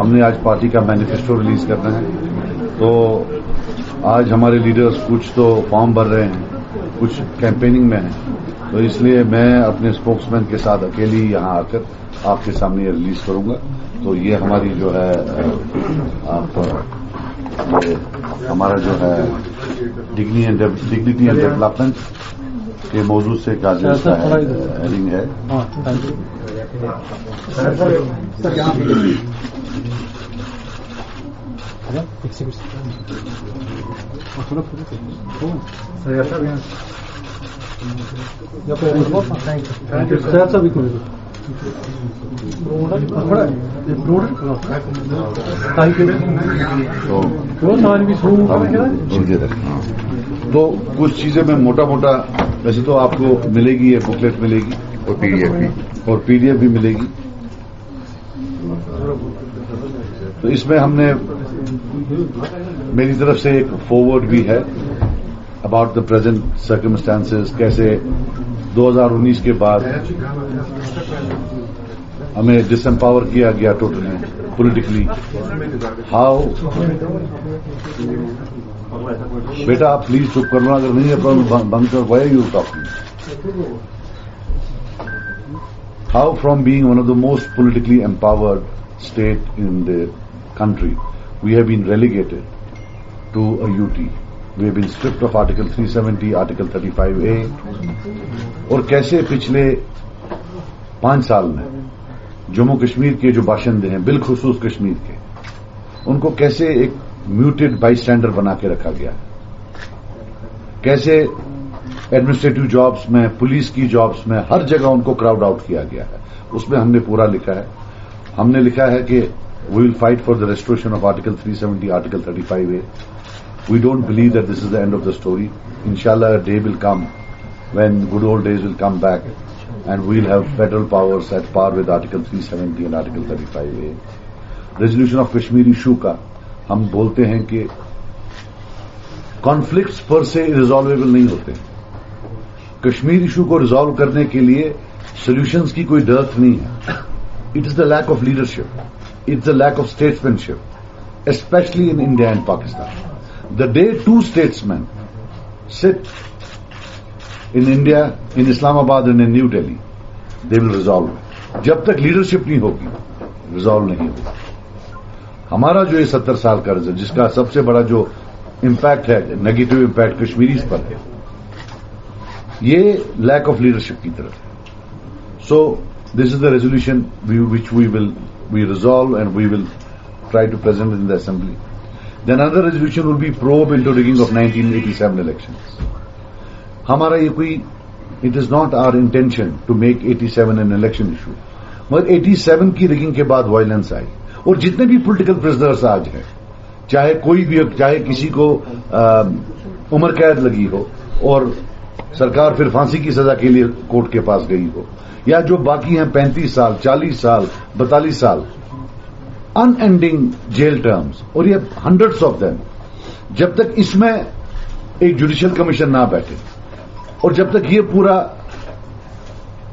ہم نے آج پارٹی کا مینیفیسٹو ریلیز کرنا ہے. تو آج ہمارے لیڈرز کچھ تو فارم بھر رہے ہیں, کچھ کیمپیننگ میں ہیں, تو اس لیے میں اپنے اسپوکس مین کے ساتھ اکیلی یہاں آ کر آپ کے سامنے یہ ریلیز کروں گا. تو یہ ہماری جو ہے ہمارا جو ہے ڈگنیٹی اینڈ ڈیولپمنٹ کے موضوع سے ہیڈنگ ہے. تو کچھ چیزیں میں موٹا موٹا ویسے تو آپ کو ملے گی, یہ بکلیٹ ملے گی اور پی ڈی ایف بھی ملے گی. تو اس میں ہم نے میری طرف سے ایک فارورڈ بھی ہے اباؤٹ دا پریزنٹ سرکمسٹانسز, کیسے 2019 کے بعد ہمیں ڈس امپاور کیا گیا ٹوٹلی پولیٹیکلی. ہاؤ بیٹا آپ پلیز چپ کر لو, اگر نہیں ہے بند کر. Why are you talking? How from being one of the most politically empowered state in the country, we have been relegated to a UT. We have been stripped of Article 370, Article 35A. اور کیسے پچھلے 5 سال میں جموں کشمیر کے جو باشندے ہیں, بالخصوص کشمیر کے, ان کو کیسے ایک میوٹڈ بائی اسٹینڈر بنا کے رکھا گیا, کیسے ایڈمنسٹریٹو جابس میں, پولیس کی جابس میں, ہر جگہ ان کو کراؤڈ آؤٹ کیا گیا ہے. اس میں ہم نے پورا لکھا ہے. ہم نے لکھا ہے کہ we will fight for the restoration of article 370, article 35A. We don't believe that this is the end of the story. انشاءاللہ a day will come when good old days will come back and we will have federal powers at par with Article 370 and Article 35A. Resolution of Kashmir issue کا ہم بولتے ہیں کہ conflicts پر سے ریزالویبل نہیں ہوتے. Kashmir issue کو ریزالو کرنے کے لیے سولوشنز کی کوئی ڈرتھ نہیں ہے. It is the lack of leadership. It's the lack of statesmanship, especially in India and Pakistan. The day 2 statesmen sit in India, in Islamabad and in New Delhi, they will resolve it. جب تک leadership نہیں ہوگی, resolve نہیں ہوگا. ہمارا جو یہ 70 سال کا رزلٹ, جس کا سب سے بڑا جو امپیکٹ ہے, نیگیٹو امپیکٹ کشمیریز پر ہے, یہ لیک آف لیڈرشپ کی طرف ہے. سو this is the resolution which we resolve and we will try to present in the assembly. Then another resolution will be probe into rigging of 1987 elections. ہمارا یہ کوئی, it is not our intention to make 87 an election issue. مگر 87 کی rigging کے بعد violence آئی, اور جتنے بھی پولیٹیکل پرزنرز آج ہیں, چاہے کوئی بھی, چاہے کسی کو عمر قید لگی ہو اور سرکار پھر پھانسی کی سزا کے لیے کورٹ کے پاس گئی ہو, یا جو باقی ہیں 35 سال, 40 سال, 42 سال, ان اینڈنگ جیل ٹرمز, اور یہ ہنڈریڈس آف دیم. جب تک اس میں ایک جوڈیشل کمیشن نہ بیٹھے, اور جب تک یہ پورا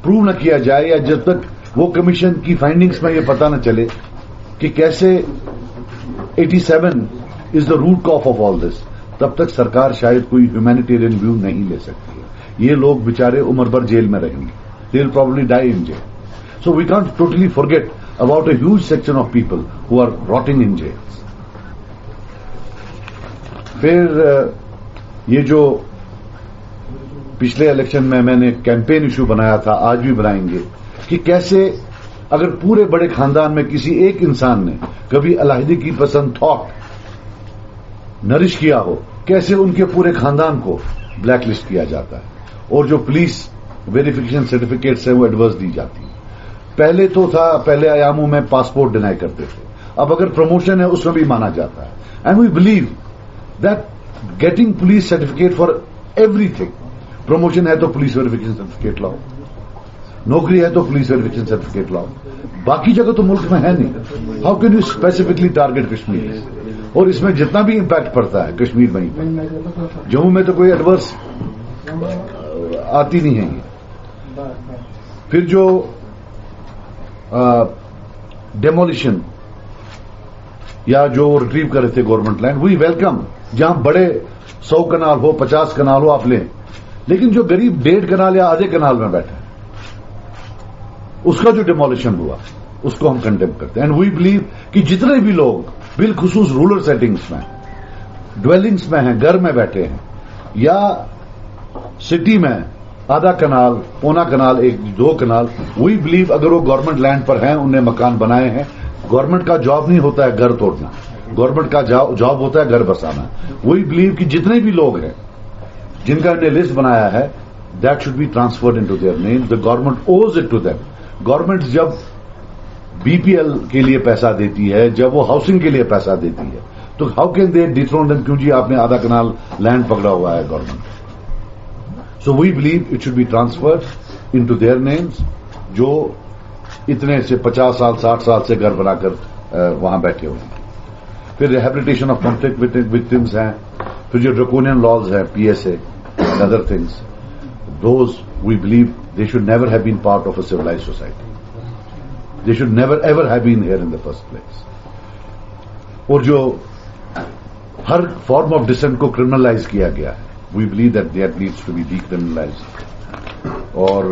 پروو نہ کیا جائے, یا جب تک وہ کمیشن کی فائنڈنگز میں یہ پتہ نہ چلے کہ کیسے 87 از دا روٹ کاف آف آل دس, تب تک سرکار شاید کوئی ہیومینیٹیرین ویو نہیں لے سکتی ہے. یہ لوگ بیچارے عمر بھر جیل میں رہیں گے. They will probably die in jail. So we can't totally forget about a huge section of people who are rotting in jails. پھر یہ جو پچھلے الیکشن میں نے کیمپین ایشو بنایا تھا, آج بھی بنائیں گے, کہ کیسے اگر پورے بڑے خاندان میں کسی ایک انسان نے کبھی علیحدگی پسند تھاٹ نرش کیا ہو, کیسے ان کے پورے خاندان کو بلیک لسٹ کیا جاتا ہے, اور جو پولیس ویریفیکیشن سرٹیفکیٹس ہے وہ ایڈورس دی جاتی ہے. پہلے تو تھا, پہلے ایاموں میں پاسپورٹ ڈینائی کرتے تھے, اب اگر پروموشن ہے اس میں بھی مانا جاتا ہے. And we believe that getting police certificate for every thing. Promotion ہے تو پولیس ویریفیکیشن سرٹیفکیٹ لاؤ, نوکری ہے تو پولیس ویریفیکیشن سرٹیفکیٹ لاؤ. باقی جگہ تو ملک میں ہے نہیں. How can you specifically target Kashmir? اور اس میں جتنا بھی امپیکٹ پڑتا ہے کشمیر میں ہی, جموں میں تو کوئی ایڈورس آتی نہیں ہے. یہ پھر جو ڈیمولیشن یا جو ریٹریو کر رہے تھے گورنمنٹ لینڈ، وی ویلکم. جہاں بڑے 100 کنال ہو 50 کنال ہو آپ لیں، لیکن جو غریب 1.5 کنال یا آدھے کنال میں بیٹھے اس کا جو ڈیمولیشن ہوا اس کو ہم کنڈیم کرتے ہیں. اینڈ وی بلیو کہ جتنے بھی لوگ بالخصوص رورل سیٹنگز میں ڈویلنگس میں ہیں، گھر میں بیٹھے ہیں، یا سٹی میں آدھا کنال پونا کنال 1-2 کنال، وی بلیو اگر وہ گورنمنٹ لینڈ پر ہیں، انہیں مکان بنائے ہیں. گورنمنٹ کا جاب نہیں ہوتا ہے گھر توڑنا، گورنمنٹ کا جاب ہوتا ہے گھر بسانا. وی بلیو کہ جتنے بھی لوگ ہیں جن کا انہیں لسٹ بنایا ہے that should be transferred into their name. The government owes it to them. Government جب بی پی ایل کے لیے پیسہ دیتی ہے، جب وہ ہاؤسنگ کے لیے پیسہ دیتی ہے، تو ہاؤ کین دے ڈیتھرون دم؟ کیوں جی آپ نے آدھا کنال لینڈ پکڑا ہوا ہے government. So we believe it should be transferred into their names جو اتنے سے 50 سال 60 سال سے گھر بنا کر وہاں بیٹھے ہوئے ہیں. پھر ریہیبلیٹیشن آف کانفلکٹ وکٹمز ہیں. پھر جو ڈریکونین لاز ہیں P S A and other things, those we believe they should never have been part of a civilised society. They should never ever have been here in the first place. اور جو ہر form of dissent کو criminalise کیا گیا ہے، we believe that that needs to be decriminalised. اور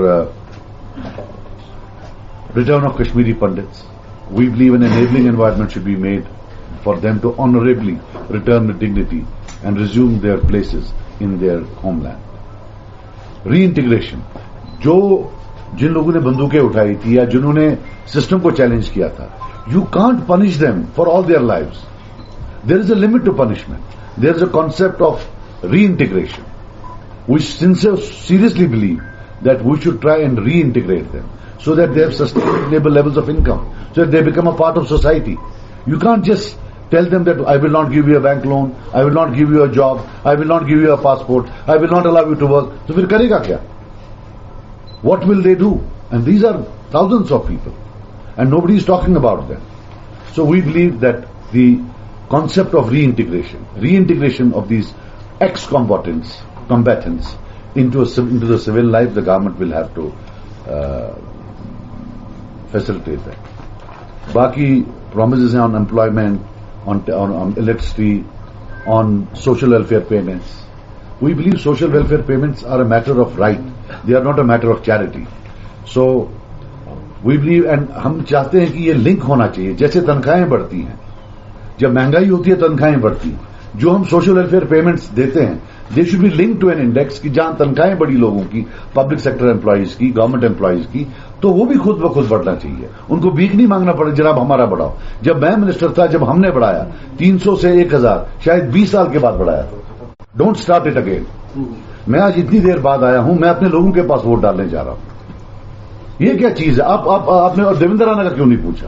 return of Kashmiri Pandits, we believe an enabling environment should be made for them to honorably return with dignity and resume their places in their homeland. Reintegration. جن لوگوں نے بندوقیں اٹھائی تھی یا جنہوں نے system کو چیلنج کیا تھا، you can't punish them for all their lives. There is a limit to punishment. There is a concept of reintegration. We seriously believe that we should try and reintegrate them so that they have sustainable levels of income, so that they become a part of society. You can't just tell them that I will not give you a bank loan, I will not give you a job, I will not give you a passport, I will not allow you to work. So pھر کرے گا کیا؟ What will they do? And these are thousands of people and nobody is talking about them. So we believe that the concept of reintegration of these ex-combatants into the civil life, the government will have to facilitate that. باقی promises ہیں on employment, on electricity, on social welfare payments. We believe social welfare payments are a matter of right. They are not a matter of charity. So we believe, and ہم چاہتے ہیں کہ یہ link ہونا چاہیے. جیسے تنخواہیں بڑھتی ہیں، جب مہنگائی ہوتی ہے تنخواہیں بڑھتی ہیں. جو ہم سوشل ویلفیئر پیمنٹس دیتے ہیں they should be link to an index کہ جہاں تنخواہیں بڑی لوگوں کی، پبلک سیکٹر امپلائیز کی، گورنمنٹ امپلائیز کی، تو وہ بھی خود بخود بڑھنا چاہیے. ان کو بھیک نہیں مانگنا پڑے جناب ہمارا بڑھاؤ. جب میں منسٹر تھا، جب ہم نے بڑھایا 300 سے 1000، شاید 20 سال کے بعد بڑھایا. Don't start it again. میں آج اتنی دیر بعد آیا ہوں، میں اپنے لوگوں کے پاس ووٹ ڈالنے جا رہا ہوں. یہ کیا چیز ہے؟ آپ نے اور دیویندر رانا کا کیوں نہیں پوچھا؟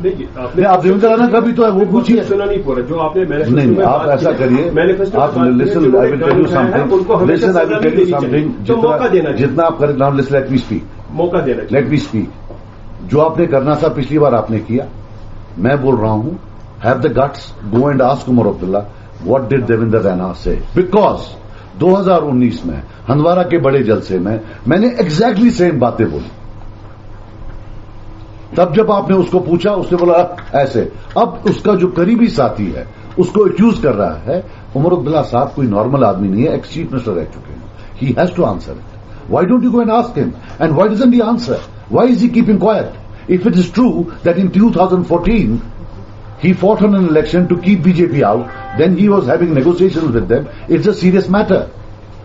آپ دیویندر رانا کا بھی تو ہے، وہ پوچھیے. سنا نہیں پورا جو آپ نے نہیں، آپ ایسا کریے، آپ listen, I will tell you something, listen, I will tell you something. جتنا آپ کریں، now listen, let me speak, موقع دینا، لیٹ می اسپیک. جو آپ نے کرنا تھا پچھلی بار آپ نے کیا. میں بول رہا ہوں، have the guts, go and ask Omar Abdullah what did Devender Rana سے. بیکاز 2019 میں ہندوارہ کے بڑے جلسے میں نے ایگزیکٹلی سیم باتیں بولی. تب جب آپ نے اس کو پوچھا، اس نے بولا ایسے. اب اس کا جو قریبی ساتھی ہے اس کو ایکیوز کر رہا ہے. عمر عبداللہ صاحب کوئی نارمل آدمی نہیں ہے، ایکس چیف منسٹر رہ چکے ہیں. He has to answer it. Why don't you go and ask him? And why doesn't he answer? Why is he keeping quiet? If it is true that in 2014 he fought on an election to keep BJP out, then he was having negotiations with them. It's a serious matter.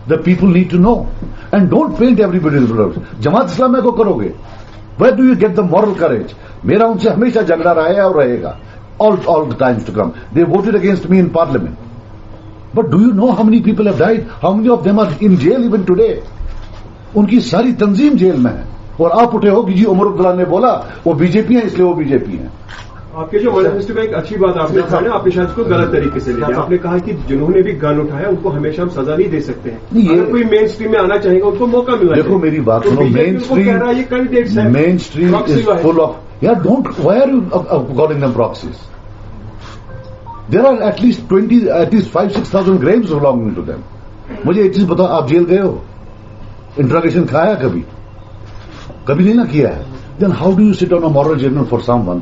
The people need to know. And don't paint everybody in blue. Jamaat Islamiyah ko karoge. Where do you get the moral courage? میرا ان سے ہمیشہ جھگڑا رہا ہے اور رہے گا. All the times to come. They voted against me in parliament. But do you know how many people have died? How many of them are in jail even today? ان کی ساری تنظیم جیل میں ہے. اور آپ اٹھے ہو کہ جی عمر عبداللہ نے بولا وہ بی جے پی ہیں اس لیے وہ بی جے پی ہیں. آپ کے جو مینیفیسٹو میں ایک اچھی بات آپ نے کہا نا، آپ نے شاید کو غلط طریقے سے لیا. آپ نے کہا کہ جنہوں نے بھی گن اٹھایا ان کو ہمیشہ ہم سزا نہیں دے سکتے ہیں. اگر کوئی مین اسٹریم میں آنا چاہے گا ان کو موقع ملنا. دیکھو میری بات سنو، mainstream is full of یار don't why are you calling them proxies. There are at least 5,000-6,000 graves belonging to them. مجھے ایک چیز بتاؤ، آپ جیل گئے ہو؟ انٹراگیشن کھایا کبھی نہیں نہ کیا ہے. Then how do you sit on a moral judgment for someone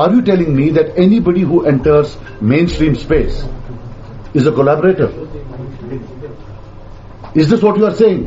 Are you telling me that anybody who enters mainstream space is a collaborator? Is this what you are saying?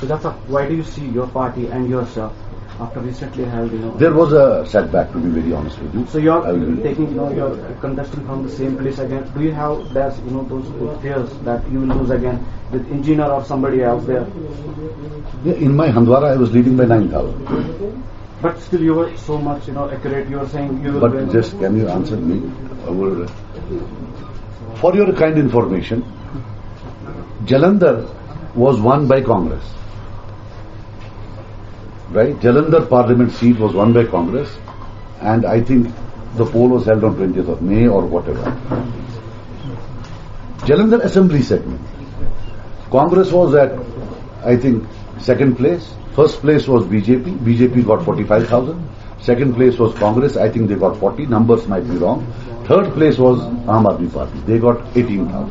So that's why do you see your party and yourself after recently held, There was a setback, to be very honest with you. So you're taking, you're contesting from the same place again. Do you have those fears that you will lose again with engineer or somebody else there? Yeah, in my Handwara, I was leading by 9,000. But still, you were so much, accurate. You were saying you will. But just can you answer me? For your kind information, Jalandhar was won by Congress. Right? Jalandhar Parliament seat was won by Congress, and I think the poll was held on 20th of May or whatever. Jalandhar Assembly segment. Congress was at, I think, second place. First place was BJP. BJP got 45,000. Second place was Congress. I think they got 40. Numbers might be wrong. Third place was Aam Aadmi Party. They got 18,000.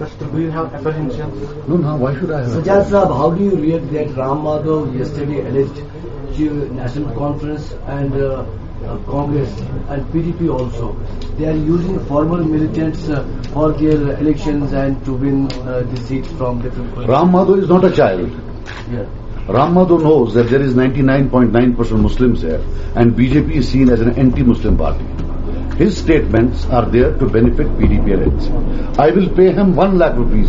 Do you have apprehensions? No, why should I have? Sajjad Sahab, how do you react that Ram Madhav yesterday alleged to National Conference and Congress and PDP also, they are using former militants for their elections and to win the seats from different places? Ram Madhav is not a child. Yeah. Ram Madhav knows that there is 99.9% Muslims here, and BJP is seen as an anti-Muslim party. His statements are there to benefit PDP and NC. I will pay him 1 lakh rupees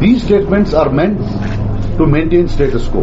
These statements are meant to maintain status quo.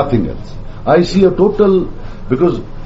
nothing else. I see a total, because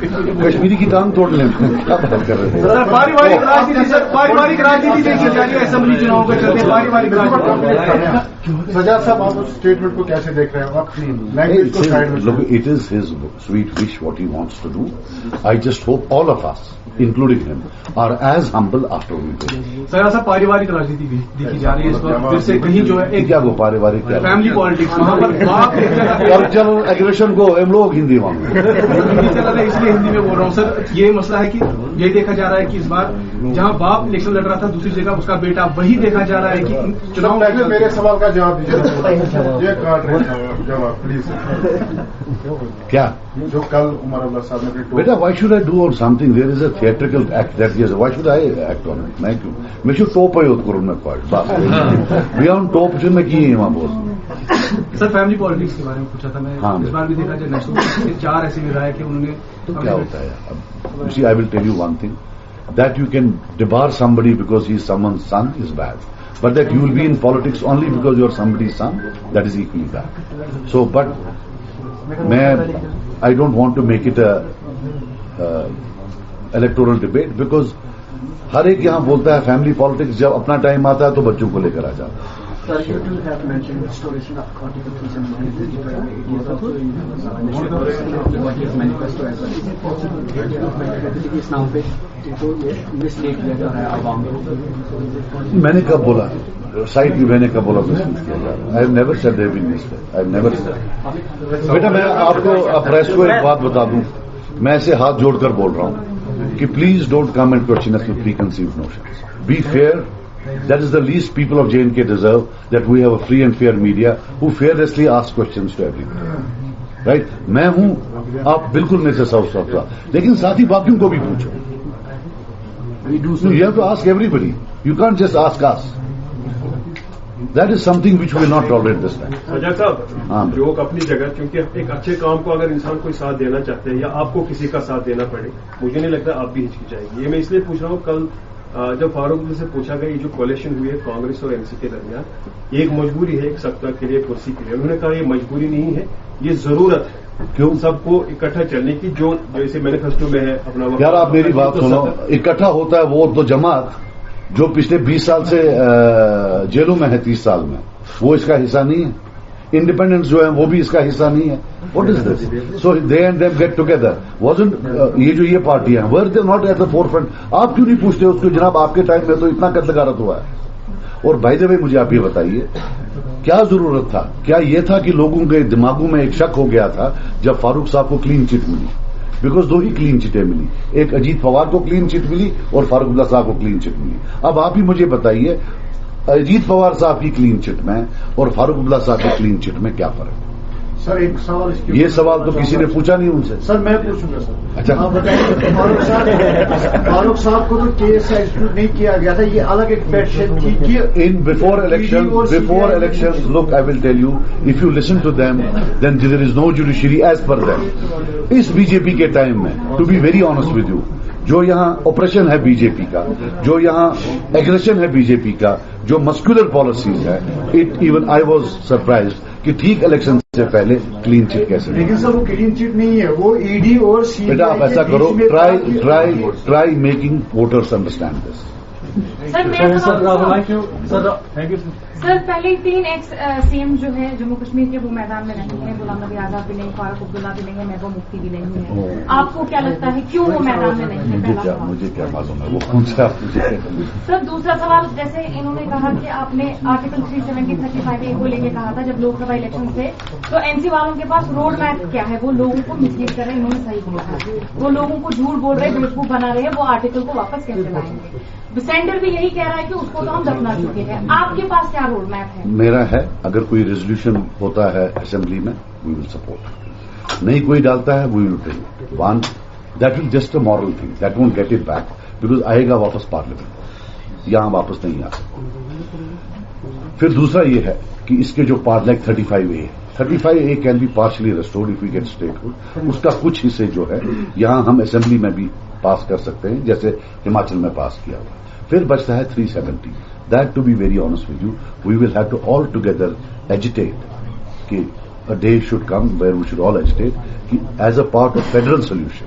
Kashmiri کی ٹانگ توڑ لیں. کیا بات کر رہے ہیں سر؟ پاریوارک راجنیتی دیکھی جا رہی ہے اسمبلی چناؤ کے چلتے. پاریوارک راجنیتی. سجاد صاحب آپ اس اسٹیٹمنٹ کو کیسے دیکھ رہے ہیں؟ آپ لینگویج کو سائڈ میں. Look, it is his sweet wish what he wants to do. I just hope all of us, including him, are as humble after we do. سر صاحب پاریوارک راجنیتی دیکھی جا رہی ہے اس وقت پھر سے کہیں جو ہے کیا وہ پاریوارک فیملی پالیٹکس وہاں پر باپ کلچرل ایگریشن کو ہم لوگ ہندی مانگتے ہیں. ہندی چل رہا ہے اس لیے ہندی میں بول رہا ہوں سر. یہ مسئلہ ہے کہ یہ دیکھا جا رہا ہے کہ اس بار جہاں باپ الیکشن لڑ رہا تھا دوسری جگہ اس کا بیٹا, وہی دیکھا جا رہا ہے کہ چناؤ. پہلے میرے سوال کا جواب دیجیے. یہ کاٹ رہے ہیں جواب پلیز. کیا جو کل عمر عبداللہ صاحب نے بیٹا why should I do on something there is a theatrical act that is why should I act on it. میں کیوں میں چھو ٹوپ ہے کروں میں بات بیاؤن ٹوپ جو میں کی وہاں بہت. سر فیملی پالیٹکس کے بارے میں پوچھا تھا میں. اس بار بھی دیکھا جائے نیشنل 4 ایسے بھی رائے کہ انہوں نے تو کیا ہوتا ہے. اب I will tell you one thing that you can debar somebody because he is someone's son is bad, but that you will be in politics only because you are somebody's son, that is equally bad. So but I don't want to make it a electoral debate because ہر ایک یہاں بولتا ہے family politics. جب اپنا time آتا ہے تو بچوں کو لے کر آ جاتا ہے. Sir, you do have mentioned restoration of Article 379 what is manifesto as well. Is it possible کہ اس نام پہ مسلیڈ کیا جا رہا ہے عوام کو؟ میں نے کب بولا سائٹ بھی میں نے کب بولا مسلیڈ کیا جا رہا ہے؟ I have never said there been misled. I have never said. بیٹا میں آپ کو پریس کو ایک بات بتا دوں. میں ایسے ہاتھ جوڑ کر بول رہا ہوں کہ please don't come and question us with preconceived notions. Be fair. That is the least people of J&K deserve, that we have a free and fair media who fearlessly ask questions to everybody. Right? میں ہوں, آپ بالکل میرے سے سوچ سکتا, لیکن ساتھ ہی باقیوں کو بھی پوچھو. You have to ask everybody. You can't just ask us. That is something which we will not tolerate this time. Sajjad صاحب, لوگ اپنی جگہ کیونکہ ایک اچھے کام کو اگر انسان کوئی ساتھ دینا چاہتے ہیں یا آپ کو کسی کا ساتھ دینا پڑے, مجھے نہیں لگتا آپ بھی ہچکچائے گی. یہ میں اس لیے پوچھ رہا ہوں, کل جب فاروق سے پوچھا گیا یہ جو کولیشن ہوئی ہے کانگریس اور MC کے درمیان, یہ ایک مجبوری ہے ایک سبقہ کے لیے, کرسی کے لیے. انہوں نے کہا یہ مجبوری نہیں ہے, یہ ضرورت ہے. کیوں سب کو اکٹھا چلنے کی, جو جیسے مینیفیسٹو میں ہے اپنا. یار آپ میری بات سنو, اکٹھا ہوتا ہے وہ تو جماعت جو پچھلے 20 سال سے جیلوں میں ہے, 30 سال میں, وہ اس کا حصہ نہیں ہے. انڈیپینڈنس جو ہے وہ بھی اس کا حصہ نہیں ہے. What is this? So they and them get together. Wasn't یہ جو یہ پارٹیاں ہیں were they not at the forefront. آپ کیوں نہیں پوچھتے اس کو, جناب آپ کے ٹائم میں تو اتنا قتل غارت ہوا ہے. اور بائی دا وے مجھے آپ یہ بتائیے کیا ضرورت تھا؟ کیا یہ تھا کہ لوگوں کے دماغوں میں ایک شک ہو گیا تھا جب فاروق صاحب کو کلین چٹ ملی؟ بیکاز 2 ہی کلین چٹیں ملی, ایک اجیت پوار کو کلین چٹ ملی اور فاروق اللہ صاحب کو کلین چٹ ملی. اب آپ ہی مجھے بتائیے اجیت پوار صاحب کی کلین چٹ میں اور فاروق عبداللہ صاحب کی کلین چٹ میں کیا فرق ہے؟ سر ایک سوال یہ سوال تو کسی نے پوچھا نہیں ان سے. سر میں پوچھوں گا. سر اچھا آپ بتائیے, فاروق صاحب کو تو کیس ایکسکلوڈ نہیں کیا گیا تھا, یہ الگ ایک پیٹیشن تھی کہ ان before election look I will tell you, if you listen to them then there is no judiciary as per them. اس BJP کے ٹائم میں to be very honest with you, جو یہاں آپریشن ہے BJP کا, جو یہاں ایگریشن ہے BJP کا, جو مسکولر پالیسیز ہے, it even I was surprised کہ ٹھیک الیکشن سے پہلے کلین چٹ کیسے. لیکن سر وہ کلین چٹ نہیں ہے, وہ ED اور CBI. بیٹا آپ ایسا کرو, try making voters understand this. Sir پہلے 3 ایکس CM جو ہے جموں کشمیر کے وہ میدان میں نہیں ہے, غلام نبی آزاد بھی نہیں, فاروق عبداللہ بھی نہیں ہے, محبوبہ مفتی بھی نہیں ہے. آپ کو کیا لگتا ہے کیوں وہ میدان میں نہیں ہے؟ مجھے کیا معلوم ہے وہ کون سا. سر دوسرا سوال, جیسے انہوں نے کہا کہ آپ نے آرٹیکل 370-35A کو لے کے کہا تھا جب لوک سبھا الیکشن سے, تو NC والوں کے پاس روڈ میپ کیا ہے؟ وہ لوگوں کو مسلیڈ کر رہے ہیں, انہوں نے صحیح بولا, وہ لوگوں کو جھوٹ بول رہے ہیں, بیوقوف بنا رہے ہیں, وہ آرٹیکل کو واپس کیسے لائیں گے؟ سینٹر بھی یہی کہہ رہا ہے کہ اس کو تو ہم دفنا چکے ہیں. آپ کے پاس کیا روڈ میپ ہے؟ میرا ہے, اگر کوئی ریزولوشن ہوتا ہے اسمبلی میں وی ول سپورٹ, نہیں کوئی ڈالتا ہے we will take one. That is just a moral thing, that won't get it back, because آئے گا واپس پارلیمنٹ, یہاں واپس نہیں آ سکتا. پھر دوسرا یہ ہے کہ اس کے جو like 35A can be partially restored if you get statehood. اس کا کچھ حصے جو ہے یہاں ہم اسمبلی میں بھی پاس کر سکتے ہیں, جیسے ہماچل میں پاس کیا ہوا. پھر بچتا ہے 370. That to be very honest with you we will have to all together agitate کہ a day should come where we should all agitate کہ as a part of federal solution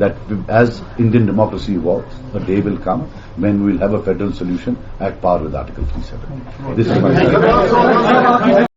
that as Indian democracy evolves, a day will come when we will have a federal solution at par with Article 370. This is my